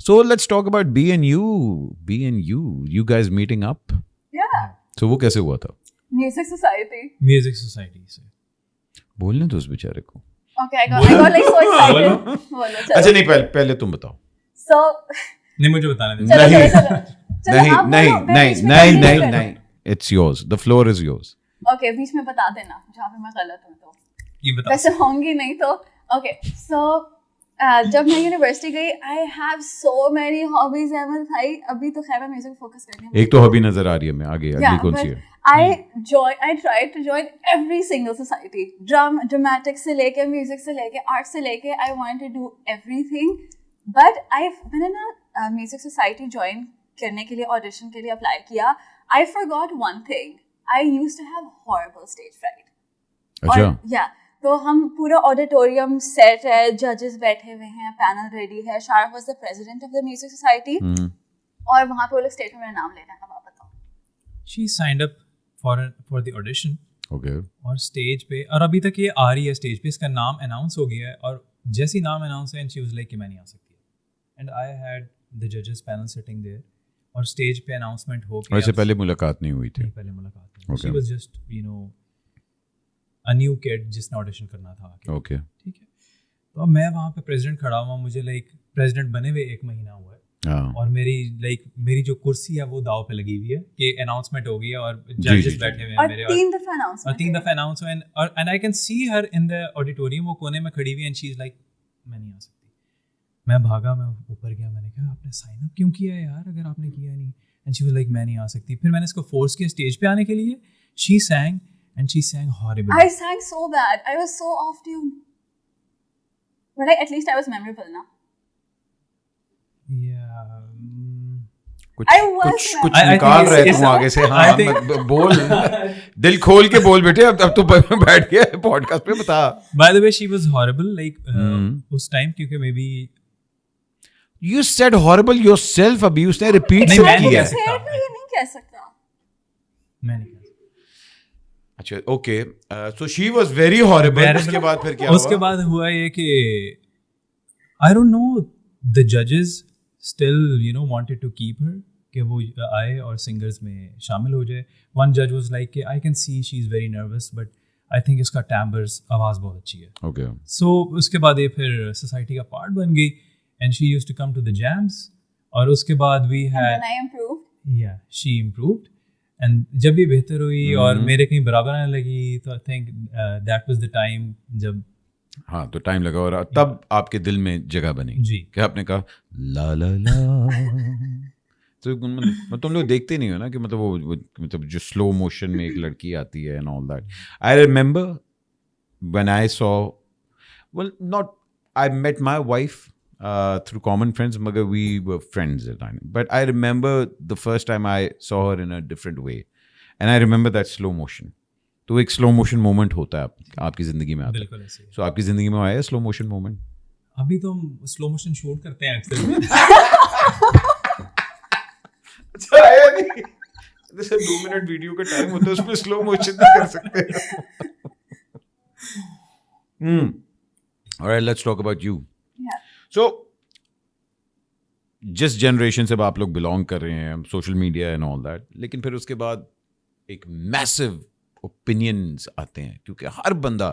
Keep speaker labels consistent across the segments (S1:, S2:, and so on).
S1: So let's talk about B&U. B&U, you guys meeting up?
S2: Yeah.
S1: So वो कैसे हुआ था?
S2: Music Society.
S3: म्यूजिक सोसाइटी से
S1: बोलने दो उस बेचारे को.
S2: Okay, I got like so excited. बोलो चलो.
S1: अच्छा नहीं पहले तुम बताओ.
S2: So
S3: नहीं मुझे बताना दे.
S1: नहीं. It's yours. The floor is yours.
S2: Okay, बीच में बता देना जहाँ पे मैं गलत हूँ तो.
S3: ये बता.
S2: वैसे होंगी नहीं तो. Okay, so जब मैं यूनिवर्सिटी गई I have so many hobbies Ahmad भाई. अभी तो खैर मैं म्यूजिक फोकस कर रही हूँ.
S1: एक तो हॉबी नजर आ रही है मैं आगे अगली कौन सी है?
S2: I tried to join every single society. Dramatics से लेके म्यूजिक से लेके आर्ट से लेके I wanted to do everything. But मैंने ना म्यूजिक सोसाइटी ज्वाइन करने के लिए ऑडिशन के लिए अप्लाई किया. I forgot one thing. I used to have horrible stage fright.
S1: अच्छा.
S2: तो हम पूरा ऑडिटोरियम सेट है, जजेस बैठे हुए हैं, पैनल रेडी है. Sharaf was the president of the music society और वहाँ पे वो लोग स्टेज में मेरा नाम ले रहे हैं. अब आप बताओ.
S3: She signed up for the audition.
S1: Okay.
S3: और स्टेज पे और अभी तक ये आ रही है स्टेज पे. इसका नाम अनाउंस हो गया है और जैसे ही नाम अनाउंस है शी वाज लाइक कि मैं नहीं आ सकती. एंड आई हैड द जजेस पैनल सिटिंग देयर और स्टेज पे अनाउंसमेंट हो गया.
S1: वैसे पहले मुलाकात नहीं हुई थी.
S3: पहले मुलाकात नहीं. She was just a new kid जिसने ऑडिशन करना था.
S1: ओके.
S3: ठीक है. तो मैं वहाँ पे प्रेसिडेंट खड़ा हुआ. मुझे प्रेसिडेंट बने हुए 1 महीना हुआ है. और मेरी जो कुर्सी है वो दाव पे लगी हुई है कि अनाउंसमेंट हो गई है और जजेस बैठे हुए हैं मेरे.
S2: और 3 दफा अनाउंस
S3: हुए and I can see her in the auditorium. वो कोने में खड़ी हुई है एंड शी इज लाइक मैं नहीं आ सकती. मैं भागा, मैं ऊपर गया. मैंने कहा आपने साइन अप क्यों किया यार अगर आपने किया नहीं. एंड शी वाज लाइक मैं नहीं आ सकती. फिर मैंने इसको फोर्स किया स्टेज पे आने के लिए. She sang and she sang horribly.
S2: I sang so bad. I was so off tune. But at least I was memorable now.
S3: Yeah.
S1: कुछ निकाल रहे तुम आगे से. हाँ बोल. दिल खोल के बोल बेटे. अब तो बैठ गया पॉडकास्ट पे. बता.
S3: By the way, she was horrible. उस टाइम क्योंकि maybe
S1: you said horrible yourself. अभी उसने रिपीट
S3: नहीं मैं नहीं
S1: किया.
S2: नहीं कह सकता.
S3: मैं नहीं.
S1: अच्छा okay. So she was very horrible. उसके बाद फिर क्या हुआ?
S3: उसके बाद हुआ ये कि आई डोंट नो द जजेस still wanted to keep her कि वो आए और सिंगर्स में शामिल हो जाए. वन जज वाज लाइक कि I can see she is very nervous but I think इसका टाइम्बर्स आवाज बहुत अच्छी है.
S1: ओके.
S3: सो उसके बाद ये फिर सोसाइटी का पार्ट बन गई and she used to come to the jams. और उसके बाद we had she improved and जब भी बेहतर हुई और मेरे कहीं बराबर आने लगी तो I think that was the time जब
S1: हाँ तो टाइम लगा और तब आपके दिल में जगह बनी
S3: जी.
S1: क्या आपने कहा ला ला ला. तो तुम लोग देखते नहीं हो ना कि मतलब वो मतलब जो स्लो मोशन में एक लड़की आती है and all that. I remember when I saw well not I met my wife through common friends, magar we were friends at time. But I remember the first time I saw her in a different way, and I remember that slow motion. तो एक slow motion moment होता है आपकी जिंदगी में आता है.
S3: बिल्कुल ऐसे.
S1: So आपकी जिंदगी में आया slow motion moment?
S3: अभी तो हम स्लो मोशन शूट करते हैं अक्सर.
S1: अच्छा आया नहीं. जैसे 2 मिनट वीडियो का टाइम होता है उसमें slow motion नहीं कर सकते. All right, let's talk about you. So, जिस जनरेशन से आप लोग बिलोंग कर रहे हैं, social media and all that, लेकिन फिर उसके बाद एक मैसिव ओपिनियंस आते हैं क्योंकि हर बंदा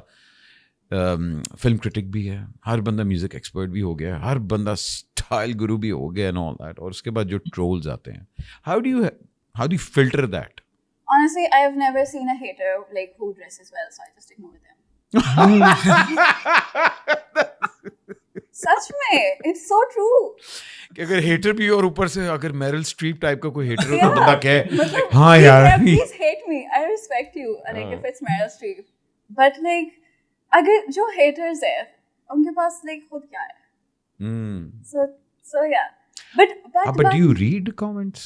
S1: फिल्म क्रिटिक भी है, हर बंदा म्यूजिक एक्सपर्ट भी हो गया है, हर बंदा स्टाइल गुरु भी हो गया एंड ऑल दैट. और उसके बाद जो ट्रोल्स आते हैं, how do you filter that?
S2: Honestly, I have never seen a hater like who dresses well, so I just ignore them. सच में इट्स सो ट्रू
S1: कि अगर हेटर भी और ऊपर से अगर मेरिल स्ट्रीप टाइप का कोई हेटर हो तो बंदा कहे हाँ यार
S2: please hate me I respect you like if it's Meryl Streep but like अगर जो हेटर्स है उनके पास लाइक खुद क्या है so yeah but
S1: do you read comments?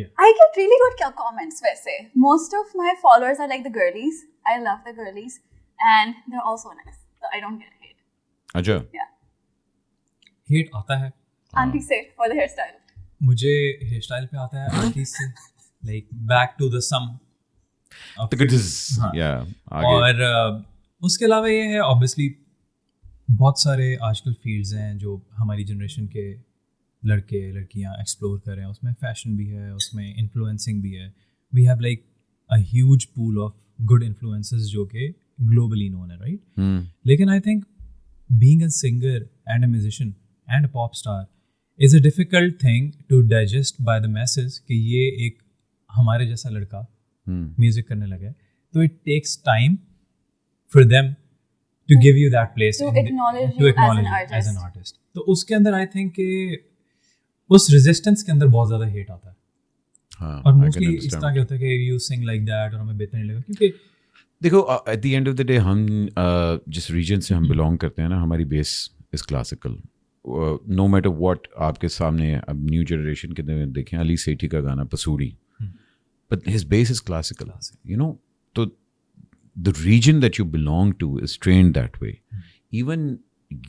S3: Yeah,
S2: I get really good comments वैसे. Most of my followers are like the girlies. I love the girlies and they're also nice, so I don't get hate.
S1: अच्छा.
S2: Yeah.
S3: Hate आता है
S2: aunty से for the hair style.
S3: मुझे hair style पे आता है aunty से like back to the सम और उसके अलावा ये है ऑब्वियसली बहुत सारे आजकल फील्ड्स हैं जो हमारी जनरेशन के लड़के लड़कियाँ एक्सप्लोर कर रहे हैं, उसमें फैशन भी है, उसमें इन्फ्लुएंसिंग भी है. We have like a huge pool of good influences जो कि ग्लोबली नोन है, राइट? लेकिन I think being a singer and a musician and a pop star is a difficult thing to digest by the masses कि ये एक हमारे जैसा लड़का म्यूजिक करने लगा है. तो it takes time for them to give you that place
S2: To
S3: in
S2: acknowledge
S3: to
S2: you as an
S3: acknowledge you as an
S2: artist.
S3: artist. तो उसके अंदर I think कि उस resistance के अंदर बहुत ज़्यादा hate आता है.
S1: हाँ,
S3: और
S1: I can
S3: मोस्टली इस
S1: understand.
S3: तरह क्या होता है कि you sing like that और हमें बेहतर नहीं लगा, क्योंकि
S1: देखो at the end of the day हम जिस रीजन से हम बिलोंग करते हैं ना, हमारी base is classical. No matter what आपके सामने अब न्यू जनरेशन के देखें, अली सेठी का गाना Pasoori, but his base is classical, you know. तो the reason that you belong to is trained that way. Even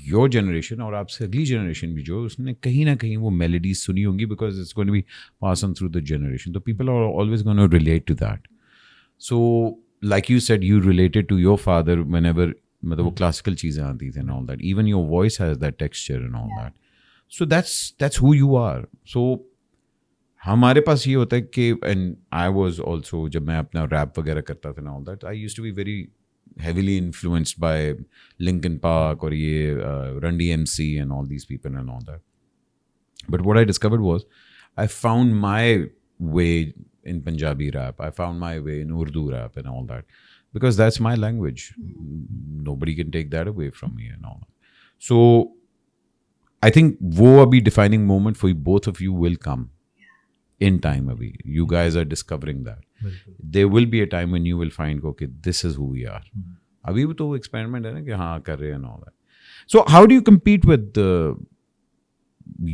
S1: your generation और आपसे अगली जनरेशन भी जो, उसने कहीं ना कहीं वो मेलोडीज सुनी होंगी, because it's going to be pass on through the generation. तो people are always going to relate to that. So like you said, you related to your father whenever मतलब वो classical चीज़ें आती थी and all that. Even your voice has that texture and all that. So that's who you are. So हमारे पास ये होता है कि and I was also, जब मैं अपना rap वगैरह करता था and all that, I used to be very heavily influenced by Linkin Park और ये Run DMC and all these people and all that. But what I discovered was I found my way in Punjabi rap. I found my way in Urdu rap and all that, because that's my language. Nobody can take that away from me and all that. So I think wo abhi defining moment for both of you will come in time. Abhi you guys are discovering that. There will be a time when you will find, okay, this is who we are. Abhi to experiment hai na ki haan kar rahe and all that. So how do you compete with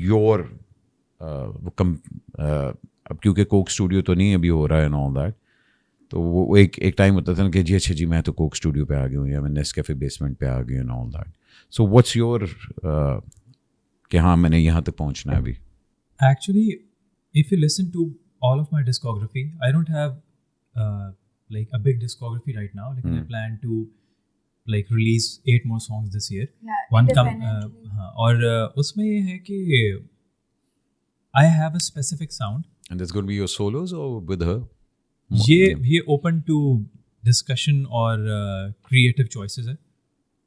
S1: your अब क्योंकि Coke studio तो नहीं अभी हो रहा है and all that, तो वो एक टाइम होता था ना कि जी अच्छा जी मैं तो कोक स्टूडियो पे आ गया हूँ या मैं नेस्कैफे बेसमेंट पे आ गया and all that. So what's your कि हाँ मैंने यहाँ तक पहुँचना है अभी?
S3: Actually, if you listen to all of my discography, I don't have like a big discography right now. Like I plan to like release 8 more songs this year.
S2: Yeah,
S3: One
S2: independently.
S3: हाँ, और उसमें ये है कि I have a specific sound.
S1: And that's going to be your solos or with her?
S3: ये open to discussion और creative choices है.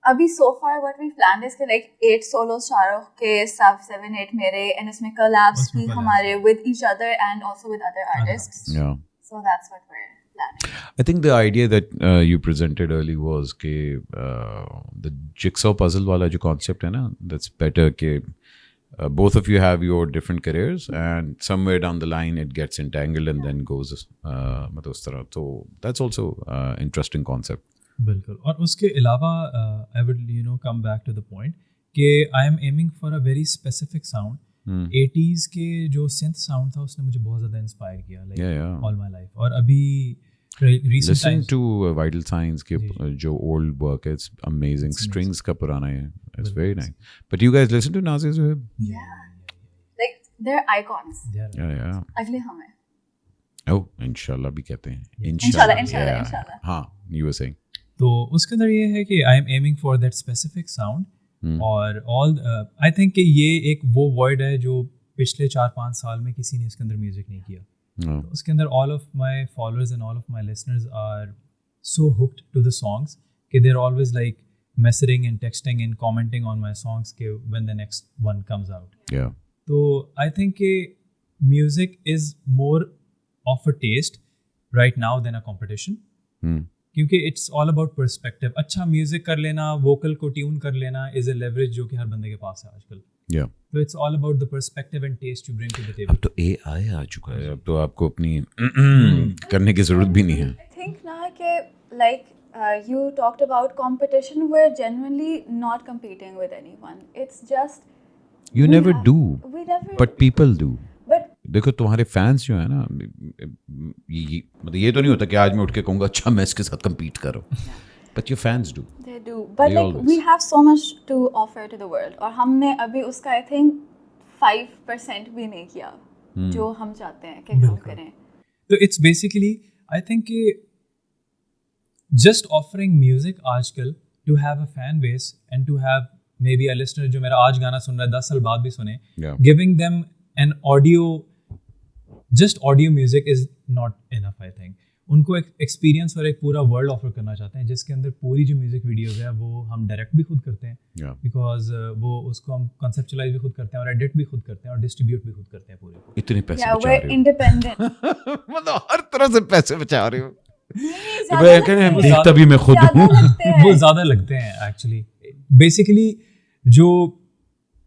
S2: अभी so far what we planned is कि like 8 solos शाहरुख के, 7-8 मेरे, and इसमें collabs
S3: उसमें
S2: भी
S3: collabs.
S2: हमारे with each other and also with other artists.
S1: Yeah.
S2: So that's what we're planning.
S1: I think the idea that you presented early was कि the jigsaw puzzle वाला जो concept है ना, that's better कि both of you have your different careers and somewhere down the line it gets entangled and then goes मतलब उस तरह. So that's also interesting concept.
S3: बिल्कुल. और उसके अलावा I would come back to the point कि I am aiming for a very specific sound. 80s के जो synth sound था उसने मुझे बहुत ज़्यादा inspire किया like all my life. और अभी recent
S1: Listen
S3: times
S1: to Vital Signs के जो old work है, it's amazing. Strings का पुराना है, it's very nice. But you guys listen to Nazir Zohaib?
S2: Like they're icons.
S1: Yeah.
S2: अगले हम हैं.
S1: Oh, इंशाल्लाह भी कहते हैं.
S2: इंशाल्लाह.
S1: Yeah. हाँ, you were saying.
S3: तो उसके अंदर ये है कि I am aiming for that specific sound. और all I think कि ये एक वो void है जो पिछले 4-5 साल में किसी ने इसके अंदर म्यूजिक नहीं किया.
S1: No.
S3: तो उसके अंदर all of my followers and all of my listeners are so hooked to the songs कि they're always like messaging and texting and commenting on my songs कि when the next one comes out.
S1: Yeah.
S3: तो I think कि music is more of a taste right now than a competition. क्योंकि it's all about perspective. अच्छा music कर लेना, vocal को tune कर लेना is a leverage जो कि हर बंदे के पास है आजकल.
S1: Yeah.
S3: So it's all about the perspective and taste you bring to the table.
S1: अब तो AI आ चुका है, अब तो आपको अपनी करने की जरूरत भी नहीं है.
S2: I think ना कि like you talked about competition. We're genuinely not competing with anyone. It's just
S1: You never do,
S2: we never.
S1: but people do.
S2: But
S1: देखो तुम्हारे फैंस जो है ना, मतलब ये तो नहीं होता कि आज मैं उठ के कहूँगा अच्छा मैं इसके साथ compete करो. But your fans do.
S2: they do. But
S1: They
S2: like
S1: always.
S2: we have so much to offer to the world. और हमने अभी उसका I think 5% भी नहीं किया जो हम चाहते हैं कि हम करें.
S3: So it's basically I think कि just offering music आजकल to have a fan base and to have may be a listener जो मेरा आज गाना सुन रहा है 10 साल बाद भी सुने,
S1: Yeah.
S3: Giving them an audio, just audio music is not enough I think. उनको एक एक्सपीरियंस और एक पूरा वर्ल्ड ऑफर करना चाहते हैं जिसके अंदर पूरी जो म्यूजिक वीडियोस है वो हम डायरेक्ट भी खुद करते हैं,
S1: Yeah.
S3: बिकॉज वो उसको हम कंसेप्चुलाइज भी खुद करते हैं और एडिट भी खुद करते हैं और डिस्ट्रीब्यूट भी खुद करते हैं पूरे को।
S1: इतने पैसे
S2: Yeah,
S1: बचा
S2: we're
S1: रहे हो
S2: independent.
S1: मतलब हर तरह से पैसे बचा रहे हो।
S2: नहीं,
S1: तो भाई
S2: ज़्यादा
S1: कहने हैं,
S2: लगते हैं।
S1: देखता भी मैं खुद
S2: ज़्यादा
S1: हूँ।
S2: लगते हैं।
S3: वो ज़्यादा लगते हैं एक्चुअली। बेसिकली जो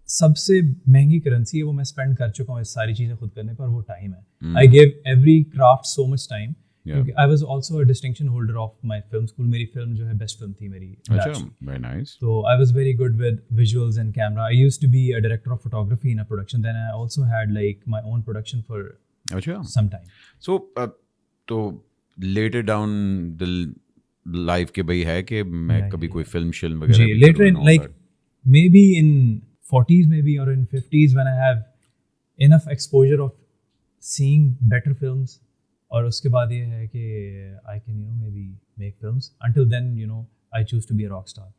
S3: सबसे महंगी करेंसी है वो मैं स्पेंड कर चुका हूँ इस सारी चीज़ें खुद करने पर, वो टाइम है। I gave every craft so much time. I was also a distinction holder of my film school. मेरी फिल्म जो है बेस्ट फिल्म थी मेरी।
S1: अच्छा, very nice.
S3: So I was very good with visuals and camera. I used to be a director of photography in a production. Then I also had like my own production for
S1: अच्छा,
S3: some time.
S1: so तो later down the life के भाई है कि मैं
S3: Yeah,
S1: कभी
S3: yeah.
S1: कोई film शिल्म वगैरह
S3: जी,
S1: भी
S3: later
S1: करूँ
S3: in
S1: and all
S3: like
S1: that.
S3: maybe in 40s maybe or in 50s when I have enough exposure of seeing better films, और उसके बाद ये है कि I can maybe make films. Until then I choose to be a rock star.